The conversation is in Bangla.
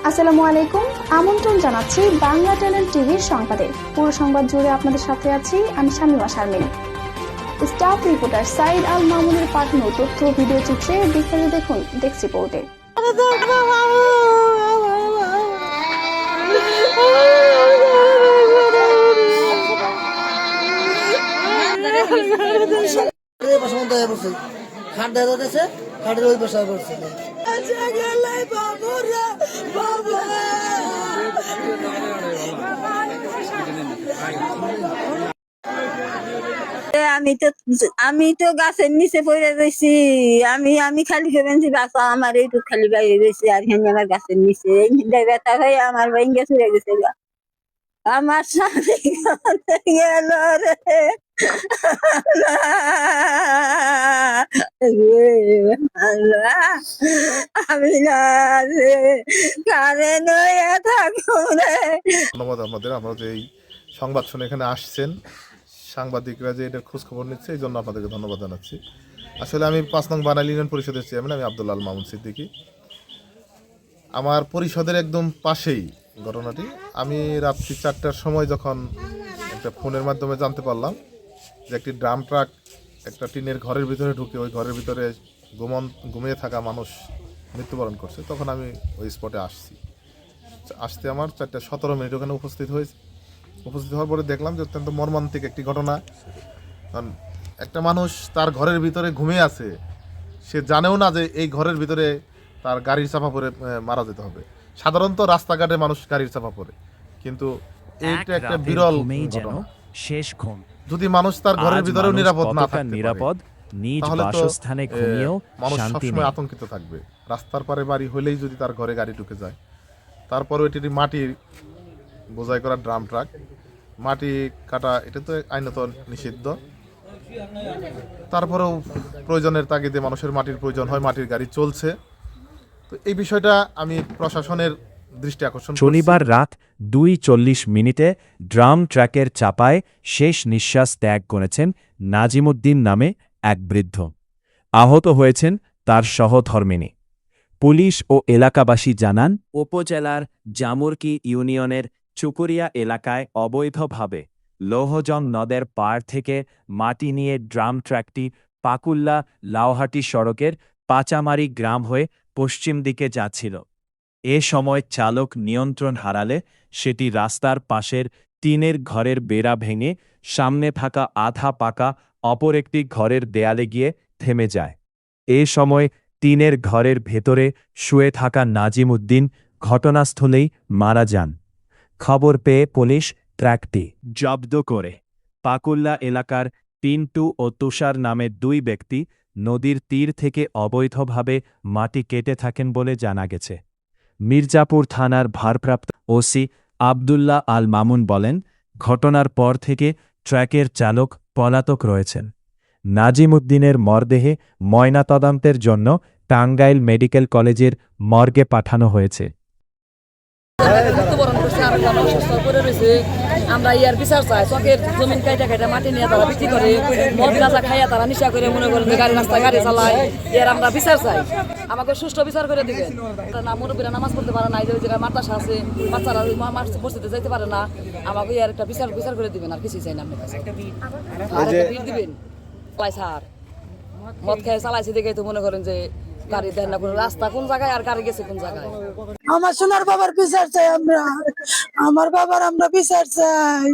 আসসালামু আলাইকুম, আমন্ত্রণ জানাচ্ছি বাংলা ট্যালেন্ট টিভির সংবাদে। পুরো সংবাদ জুড়ে আপনাদের সাথে আছি আমি শামিমা শারমিন। স্টাফ রিপোর্টার সাইদ আল মামুনের পাঠানো তথ্য ভিডিও চিত্রে বিস্তারিত দেখুন ডেস্ক রিপোর্টে। খাটের ওই বসা করছে আমি তো গাছের নিচে পড়ে রয়েছি। আমি খালি ভেবেছি বাসা আমার এইটুক খালি বাইরে রয়েছি, আর হেন আমার গাছের নিচে ব্যথা হয়ে আমার ভেঙে চলে গেছে। আমার স্বামী গেল রে, আমি না কারেন্ট হয়ে থাকবো রে। ধন্যবাদ আমাদের, আমরা যে এই সংবাদ শুনে এখানে আসছেন, সাংবাদিকরা যে এটার খোঁজ খবর নিচ্ছে, এই জন্য আপনাদেরকে ধন্যবাদ জানাচ্ছি। আসলে আমি 5 নং বানাইল ইউনিয়ন পরিষদের চেয়ারম্যান, আমি আব্দুল আল মামুন সিদ্দিকী। আমার পরিষদের একদম পাশেই ঘটনাটি। আমি রাত্রি 4টার সময় যখন একটা ফোনের মাধ্যমে জানতে পারলাম যে একটি ড্রাম ট্রাক একটা টিনের ঘরের ভিতরে ঢুকে ওই ঘরের ভিতরে ঘুমিয়ে থাকা মানুষ মৃত্যুবরণ করছে, তখন আমি ওই স্পটে আসতে আমার 4:17 ওখানে উপস্থিত হওয়ার পরে দেখলাম যে অত্যন্ত মর্মান্তিক একটি ঘটনা। কারণ একটা মানুষ তার ঘরের ভিতরে ঘুমিয়ে আছে, সে জানেও না যে এই ঘরের ভিতরে তার গাড়ির চাপা পড়ে মারা যেতে হবে। সাধারণত রাস্তাঘাটে মানুষ গাড়ির চাপা পড়ে, কিন্তু এইটা একটা বিরল ঘটনা। শেষ ঘুম যদি মানুষ তার ঘরের ভিতরেও নিরাপদ না থাকে, নিরাপদ নিজ তাহলে বাসস্থানে ঘুমিয়েও মানুষ শান্তি সবসময় নেই। আতঙ্কিত থাকবে। রাস্তার পারে বাড়ি হলেই যদি তার ঘরে গাড়ি ঢুকে যায়, তারপরেও এটি মাটির বোঝাই করা ড্রাম ট্রাক, মাটি কাটা এটা তো আইনত নিষিদ্ধ। তারপরেও প্রয়োজনের তাগিদে মানুষের মাটির প্রয়োজন হয়, মাটির গাড়ি চলছে। তো এই বিষয়টা আমি প্রশাসনের দৃষ্টি আকর্ষণ করছি। শনিবার রাত 2:40 ড্রাম ট্র্যাকের চাপায় শেষ নিঃশ্বাস ত্যাগ করেছেন নাজিমুদ্দিন নামে এক বৃদ্ধ। আহত হয়েছেন তার সহধর্মিণী। পুলিশ ও এলাকাবাসী জানান, উপজেলার জামুরকি ইউনিয়নের চুকুরিয়া এলাকায় অবৈধভাবে লৌহজং নদের পাড় থেকে মাটি নিয়ে ড্রাম ট্র্যাকটি পাকুল্লা লাউহাটি সড়কের পাচামারি গ্রাম হয়ে পশ্চিম দিকে যাচ্ছিল। এ সময় চালক নিয়ন্ত্রণ হারালে সেটি রাস্তার পাশের টিনের ঘরের বেড়া ভেঙে সামনে থাকা আধা পাকা অপর একটি ঘরের দেয়ালে গিয়ে থেমে যায়। এ সময় টিনের ঘরের ভেতরে শুয়ে থাকা নাজিমুদ্দিন ঘটনাস্থলেই মারা যান। খবর পেয়ে পুলিশ ট্র্যাকটি জব্দ করে পাকুল্লা এলাকার পিন্টু ও তুষার নামে 2 ব্যক্তি নদীর তীর থেকে অবৈধভাবে মাটি কেটে থাকেন বলে জানা গেছে। মির্জাপুর থানার ভারপ্রাপ্ত ওসি আবদুল্লাহ আল মামুন বলেন, ঘটনার পর থেকে ট্র্যাকের চালক পলাতক রয়েছেন। নাজিমুদ্দিনের মরদেহে ময়নাতদন্তের জন্য টাঙ্গাইল মেডিকেল কলেজের মর্গে পাঠানো হয়েছে। আমরা ইয়ার বিচার চাই, চকের জমিন কাইটা মাটি নিয়ে তারা বিক্রি করে, মদ গাঁজা খাইয়া তারা নিশা করে মনে করেন যে গাড়ি রাস্তায় গাড়ি চালায়। এর আমরা বিচার চাই, আমাকে সুষ্ঠু বিচার করে দিবেন। মুরব্বীরা নামাজ পড়তে পারে না, এই জায়গায় মাদ্রাসা আছে, বাচ্চারা মসজিদে যাইতে পারে না, আমাকে ইয়ার একটা বিচার করে দিবেন। আর কিছুই চাই না, আপনার কাছে দিবেন। স্যার মদ খেয়ে চালাইছে দেখে তো মনে করেন যে গাড়ি দেন না, কোনো রাস্তা কোন জায়গায় আর গাড়ি গেছে কোন জায়গায়। আমার সোনার বাবার বিচার চাই, আমরা বিচার চাই।